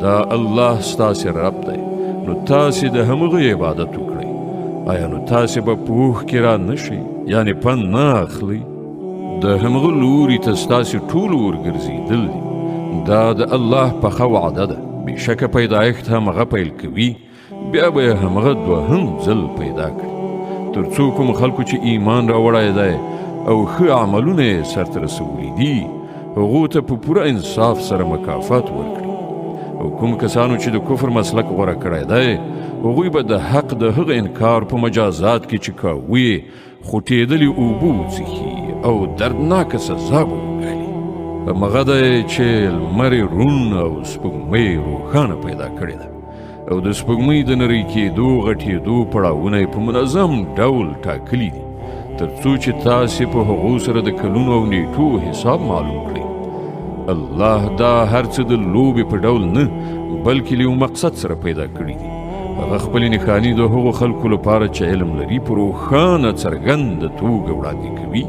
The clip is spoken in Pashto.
دا الله ستاسې رب دی، نو تاسې د همغه عبادت وکړئ. آیا نو تاسې به په اوښ کې را نه شئ، یعنې پند نه اخلئ؟ د همغه لوري ته ستاسې ټول ورګرځېدل دي. دا د الله پخه وعده ده. بېشکه پیدایښت همغه پیل کوي، بیا به یې همغه دوهم ځل پیدا کړي، تر څو کوم خلکو چې ایمان راوړی دی او ښه عملونه یې سرته رسولي دي، هغو ته په پوره انصاف سره مکافات ورکړي. او کوم کسانو چې د کفر مسلک غوره کړی دی، هغوی به د حق د هغه انکار په مجازات کې چې کاوه خوټېدلې اوبه وڅښي او دردناکه سزا به وګالي. همغه دی چې لمر یې روڼ او سپوږمۍ روښانه پیدا کړې ده، او د سپوږمۍ د نرۍ کېدو غټېدو پړاوونه یې په منظم ډول ټاکلي دي، تر څو چې تاسې په هغو سره د کلونو او نیټو حساب معلوم کړئ. الله دا هر څه د لوبې په ډول نه، بلکې له یو مقصد سره پیدا کړي دي. هغه خپلې نښانې د هغو خلکو لپاره چې علم لري په روښانه څرګنده توګه وړاندې کوي.